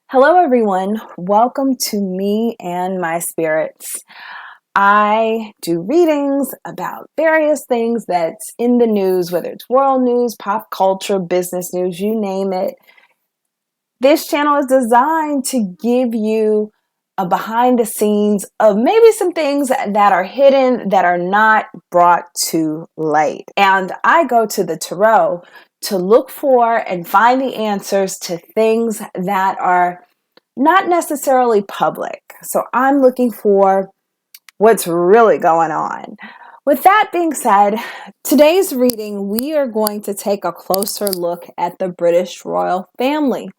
Hello, everyone. Welcome to Me and My Spirits. I do readings about various things that's in the news, whether it's world news, pop culture, business news, you name it. This channel is designed to give you a behind the scenes of maybe some things that are hidden, that are not brought to light. And I go to the tarot to look for and find the answers to things that are not necessarily public. So I'm looking for what's really going on. With that being said, today's reading, we are going to take a closer look at the British royal family.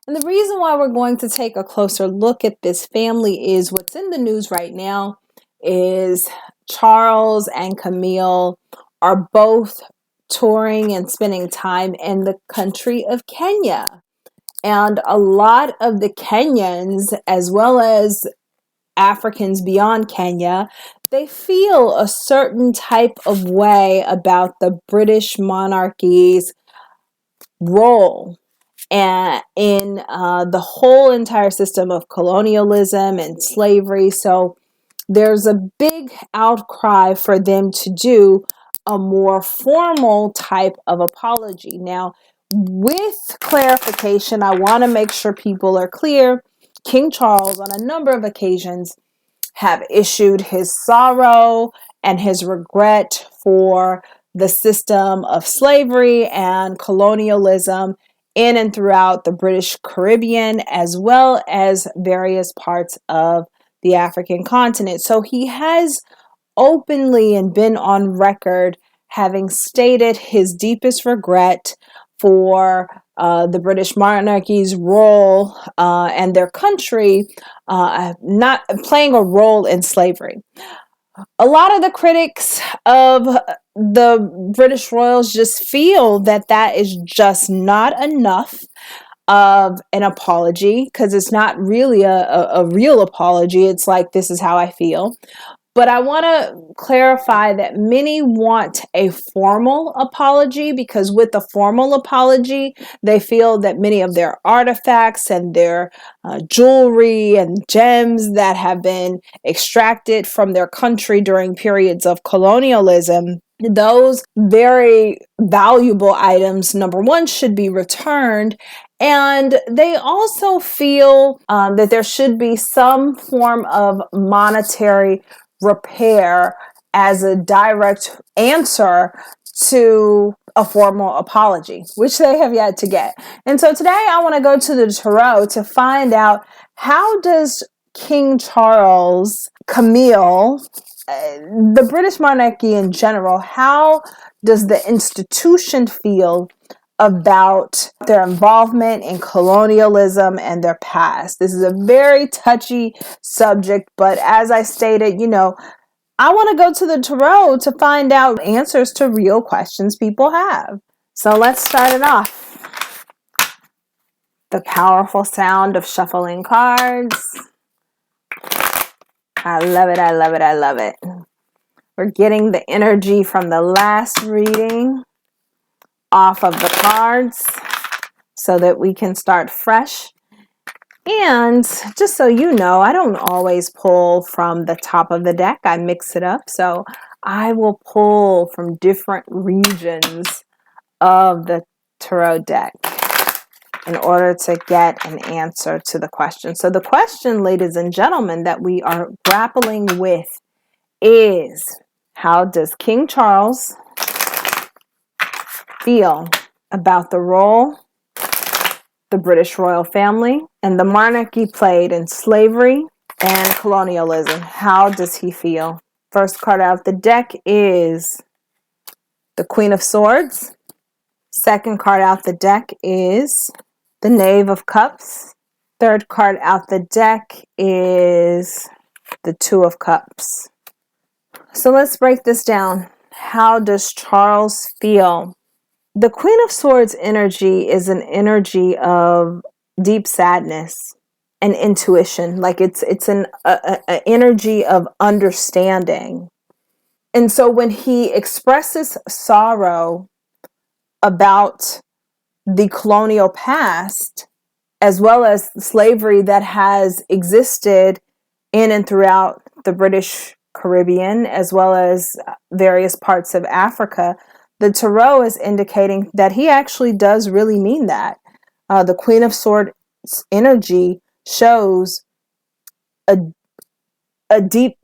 And the reason why we're going to take a closer look at this family is what's in the news right now is Charles and Camille are both touring and spending time in the country of Kenya. And a lot of the Kenyans, as well as Africans beyond Kenya, they feel a certain type of way about the British monarchy's role and in the whole entire system of colonialism and slavery. So there's a big outcry for them to do a more formal type of apology. Now, with clarification, I want to make sure people are clear. King Charles, on a number of occasions, have issued his sorrow and his regret for the system of slavery and colonialism in and throughout the British Caribbean, as well as various parts of the African continent. So he has openly and been on record having stated his deepest regret for the British monarchy's role and their country not playing a role in slavery. A lot of the critics of the British royals just feel that that is just not enough of an apology, because it's not really a real apology. It's like, this is how I feel. But I want to clarify that many want a formal apology, because with a formal apology, they feel that many of their artifacts and their jewelry and gems that have been extracted from their country during periods of colonialism, those very valuable items, number one, should be returned. And they also feel that there should be some form of monetary repair as a direct answer to a formal apology, which they have yet to get. And so today I want to go to the tarot to find out, how does King Charles, Camille, the British monarchy in general, how does the institution feel about their involvement in colonialism and their past? This is a very touchy subject, but as I stated, I want to go to the tarot to find out answers to real questions people have. So let's start it off. The powerful sound of shuffling cards. I love it, I love it, I love it. We're getting the energy from the last reading off of the cards so that we can start fresh. And just so you know, I don't always pull from the top of the deck. I mix it up. So I will pull from different regions of the tarot deck in order to get an answer to the question. So the question, ladies and gentlemen, that we are grappling with is, how does King Charles feel about the role the British royal family and the monarchy played in slavery and colonialism? How does he feel? First card out the deck is the Queen of Swords. Second card out the deck is the Knave of Cups. Third card out the deck is the Two of Cups. So let's break this down. How does Charles feel? The Queen of Swords energy is an energy of deep sadness and intuition. Like it's an energy of understanding. And so when he expresses sorrow about the colonial past, as well as slavery that has existed in and throughout the British Caribbean, as well as various parts of Africa, the Tarot is indicating that he actually does really mean that. The Queen of Swords energy shows a, a deep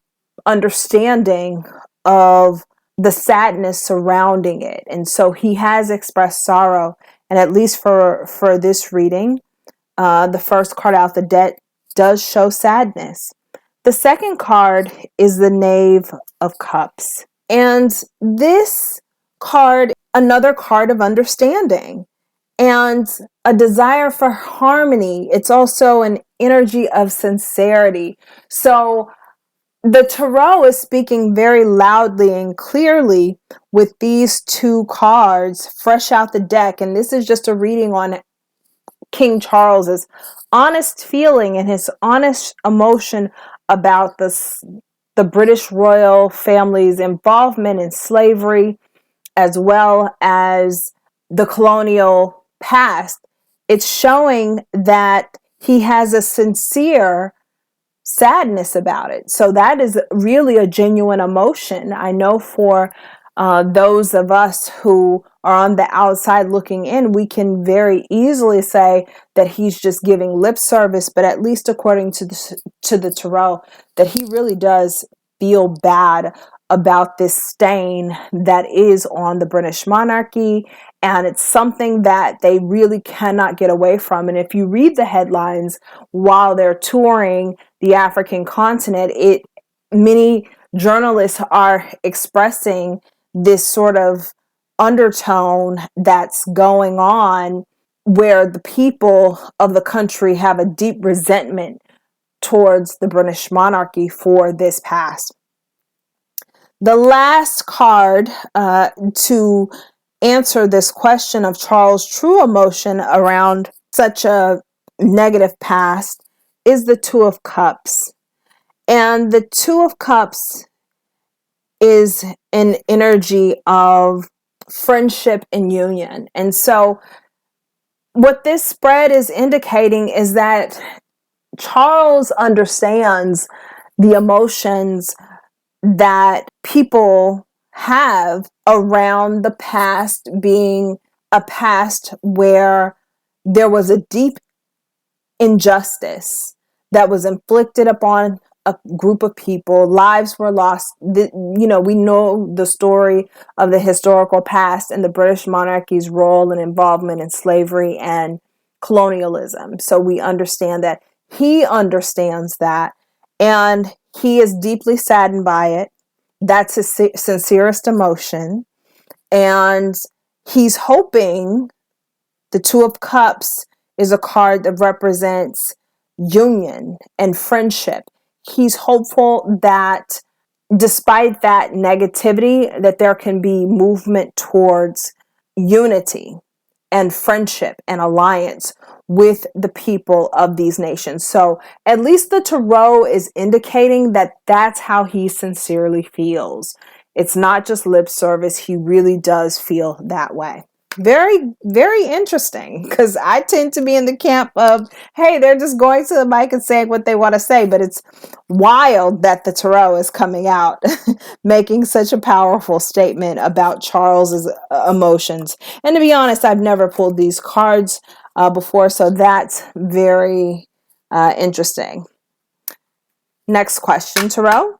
understanding of the sadness surrounding it. And so he has expressed sorrow. And at least for this reading, the first card out the deck does show sadness. The second card is the Knave of Cups. And this card, another card of understanding and a desire for harmony. It's also an energy of sincerity. So the Tarot is speaking very loudly and clearly with these two cards fresh out the deck. And this is just a reading on King Charles's honest feeling and his honest emotion about the British royal family's involvement in slavery, as well as the colonial past. It's showing that he has a sincere sadness about it. So that is really a genuine emotion. I know for those of us who are on the outside looking in, we can very easily say that he's just giving lip service, but at least according to the Tarot, that he really does feel bad about this stain that is on the British monarchy, and it's something that they really cannot get away from. And if you read the headlines while they're touring the African continent, many journalists are expressing this sort of undertone that's going on where the people of the country have a deep resentment towards the British monarchy for this past. The last card to answer this question of Charles' true emotion around such a negative past is the Two of Cups. And the Two of Cups is an energy of friendship and union. And so what this spread is indicating is that Charles understands the emotions that people have around the past being a past where there was a deep injustice that was inflicted upon a group of people. Lives were lost. We know the story of the historical past and the British monarchy's role and involvement in slavery and colonialism. So we understand that. He understands that, and he is deeply saddened by it. That's his sincerest emotion. And he's hoping the Two of Cups is a card that represents union and friendship. He's hopeful that despite that negativity, that there can be movement towards unity and friendship and alliance with the people of these nations. So at least the Tarot is indicating that that's how he sincerely feels. It's not just lip service. He really does feel that way. Very, very interesting, because I tend to be in the camp of, hey, they're just going to the mic and saying what they want to say. But it's wild that the Tarot is coming out making such a powerful statement about Charles's emotions. And to be honest, I've never pulled these cards before, so that's very interesting. Next question, Tarot.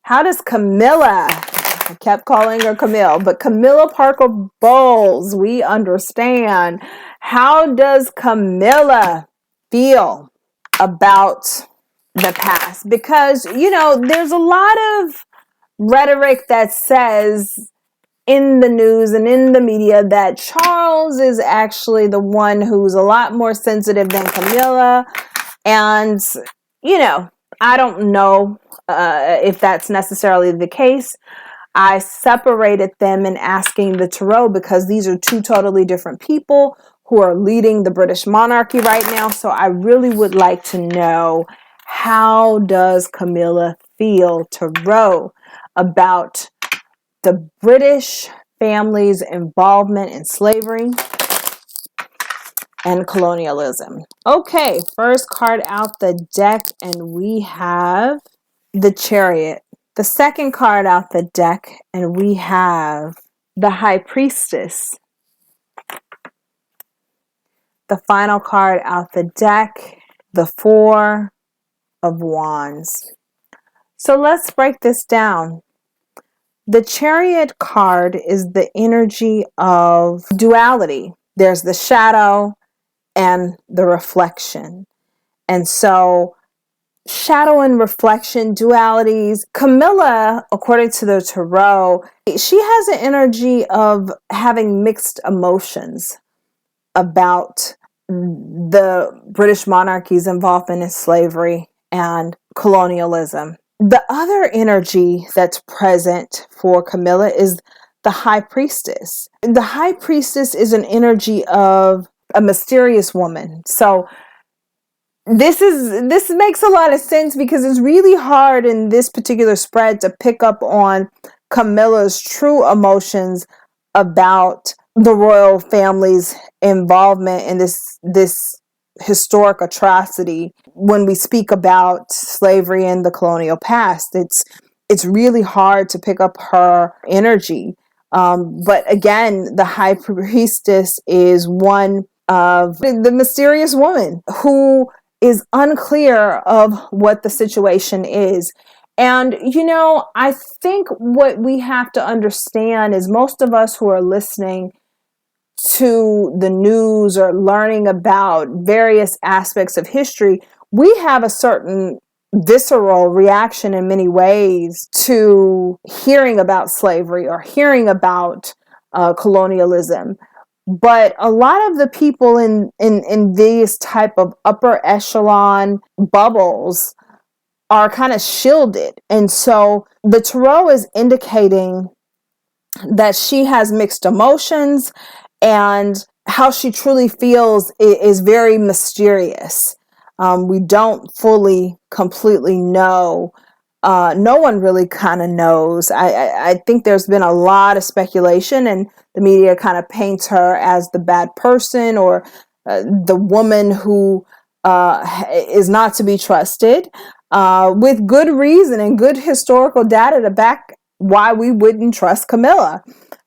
How does Camilla, I kept calling her Camille, but Camilla Parker Bowles, we understand. How does Camilla feel about the past? Because, there's a lot of rhetoric that says in the news and in the media that Charles is actually the one who's a lot more sensitive than Camilla. And, I don't know if that's necessarily the case. I separated them in asking the Tarot because these are two totally different people who are leading the British monarchy right now. So I really would like to know, how does Camilla feel, Tarot, about the British family's involvement in slavery and colonialism. Okay, first card out the deck, and we have the Chariot. The second card out the deck, and we have the High Priestess. The final card out the deck, the Four of Wands. So let's break this down. The Chariot card is the energy of duality. There's the shadow and the reflection. And so shadow and reflection, dualities. Camilla, according to the tarot, she has an energy of having mixed emotions about the British monarchy's involvement in slavery and colonialism. The other energy that's present for Camilla is the High Priestess. The High Priestess is an energy of a mysterious woman. So this makes a lot of sense because it's really hard in this particular spread to pick up on Camilla's true emotions about the royal family's involvement in this historic atrocity. When we speak about slavery in the colonial past, it's really hard to pick up her energy. But again, the High Priestess is one of the mysterious woman who is unclear of what the situation is. And, I think what we have to understand is most of us who are listening to the news or learning about various aspects of history, we have a certain visceral reaction in many ways to hearing about slavery or hearing about colonialism. But a lot of the people in these type of upper echelon bubbles are kind of shielded. And so the tarot is indicating that she has mixed emotions and how she truly feels is very mysterious. We don't fully, completely know. No one really kind of knows. I think there's been a lot of speculation, and the media kind of paints her as the bad person or the woman who is not to be trusted, with good reason and good historical data to back why we wouldn't trust Camilla.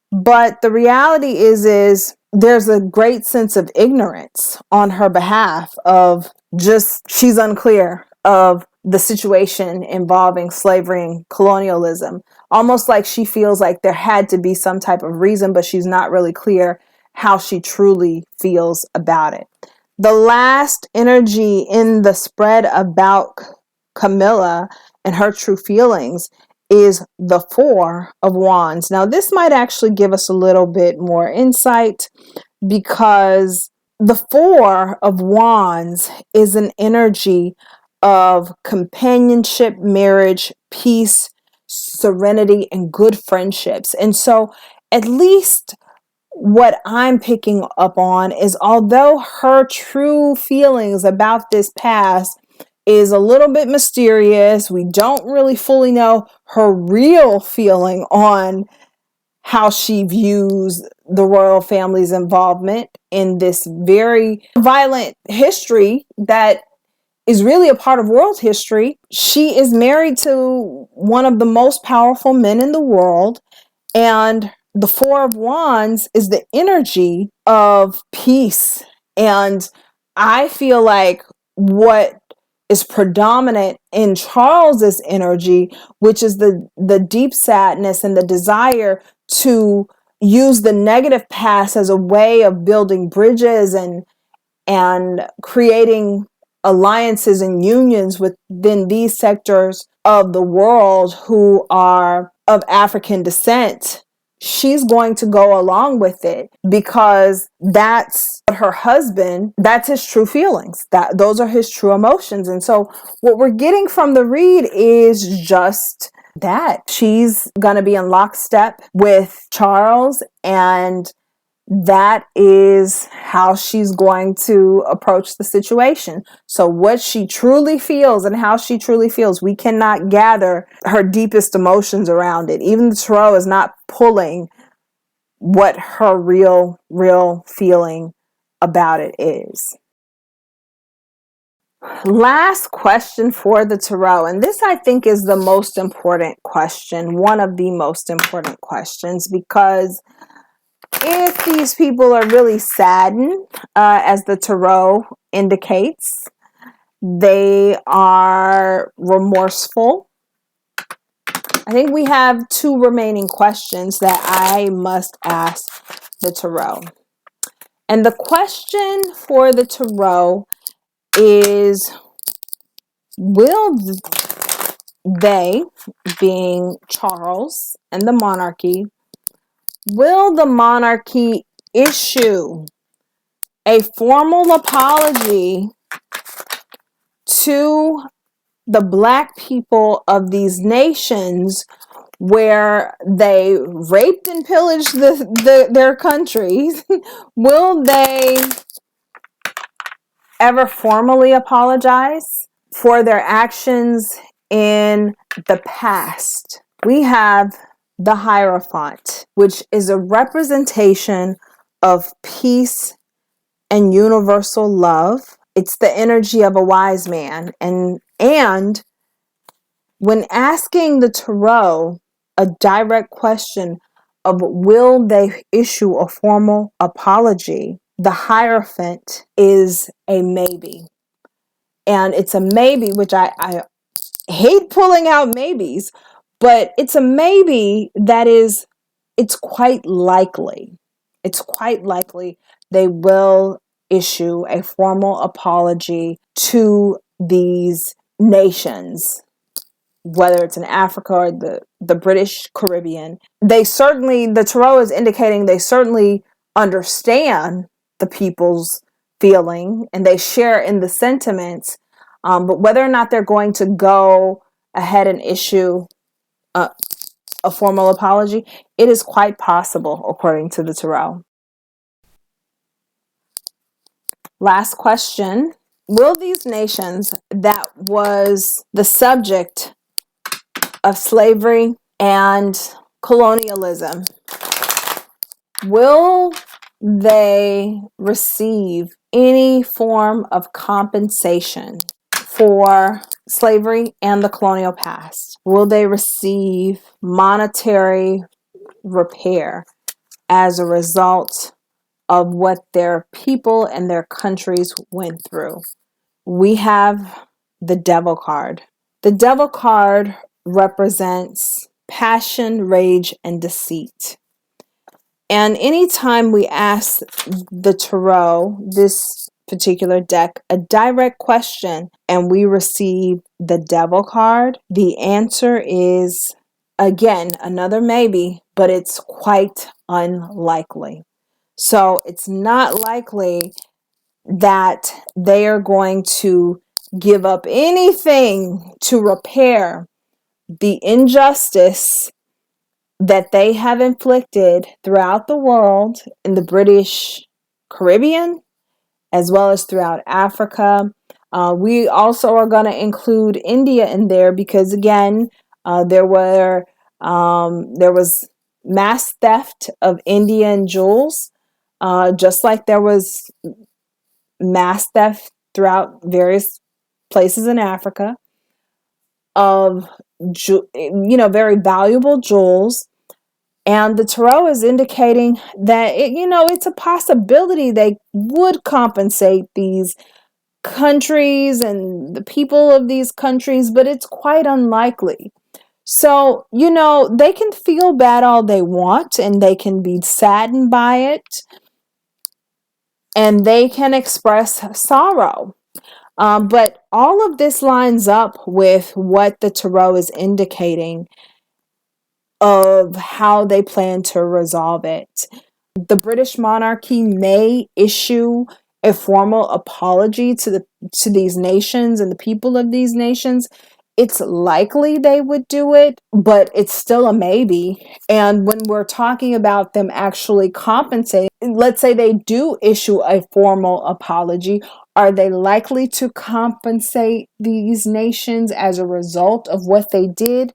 But the reality is there's a great sense of ignorance on her behalf of just, she's unclear of the situation involving slavery and colonialism. Almost like she feels like there had to be some type of reason, but she's not really clear how she truly feels about it. The last energy in the spread about Camilla and her true feelings is the Four of Wands. Now, this might actually give us a little bit more insight because the Four of Wands is an energy of companionship, marriage, peace, serenity, and good friendships. And so, at least what I'm picking up on is although her true feelings about this past is a little bit mysterious, we don't really fully know her real feeling on how she views the royal family's involvement in this very violent history that is really a part of world history. She is married to one of the most powerful men in the world, and the Four of Wands is the energy of peace. And I feel like what is predominant in Charles's energy, which is the deep sadness and the desire to use the negative past as a way of building bridges and creating alliances and unions within these sectors of the world who are of African descent. She's going to go along with it because that's her husband, that's his true feelings. Those are his true emotions. And so what we're getting from the read is just that she's going to be in lockstep with Charles, and that is how she's going to approach the situation. So what she truly feels and how she truly feels, we cannot gather her deepest emotions around it. Even the tarot is not pulling what her real feeling about it is. Last question for the tarot, and this I think is the most important question, one of the most important questions, because if these people are really saddened, as the tarot indicates, they are remorseful. I think we have two remaining questions that I must ask the tarot. And the question for the tarot is, will they, being Charles and the monarchy, will the monarchy issue a formal apology to the Black people of these nations where they raped and pillaged their countries? Will they ever formally apologize for their actions in the past? We have the Hierophant, which is a representation of peace and universal love. It's the energy of a wise man. And when asking the tarot a direct question of will they issue a formal apology, the Hierophant is a maybe. And it's a maybe, which I hate pulling out maybes, but it's a maybe that is, it's quite likely. It's quite likely they will issue a formal apology to these nations, whether it's in Africa or the British Caribbean. They certainly, the tarot is indicating they certainly understand the people's feeling and they share in the sentiments, but whether or not they're going to go ahead and issue a formal apology, it is quite possible, according to the tarot. Last question. Will these nations that was the subject of slavery and colonialism, will they receive any form of compensation for slavery and the colonial past? Will they receive monetary repair as a result of what their people and their countries went through? We have the Devil card. The Devil card represents passion, rage, and deceit. And anytime we ask the tarot, this particular deck, a direct question and we receive the Devil card, the answer is, again, another maybe, but it's quite unlikely. So it's not likely that they are going to give up anything to repair the injustice that they have inflicted throughout the world in the British Caribbean, as well as throughout Africa. We also are going to include India in there because, again, there was mass theft of Indian jewels, just like there was mass theft throughout various places in Africa of very valuable jewels. And the tarot is indicating that it's a possibility they would compensate these countries and the people of these countries, but it's quite unlikely. So, they can feel bad all they want and they can be saddened by it and they can express sorrow. But all of this lines up with what the tarot is indicating of how they plan to resolve it. The British monarchy may issue a formal apology to these nations and the people of these nations. It's likely they would do it, but it's still a maybe. And when we're talking about them actually compensating, let's say they do issue a formal apology, are they likely to compensate these nations as a result of what they did?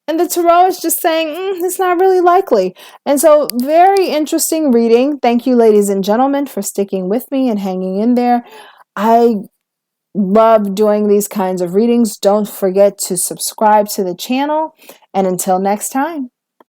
And the tarot is just saying, it's not really likely. And so, very interesting reading. Thank you, ladies and gentlemen, for sticking with me and hanging in there. I love doing these kinds of readings. Don't forget to subscribe to the channel. And until next time.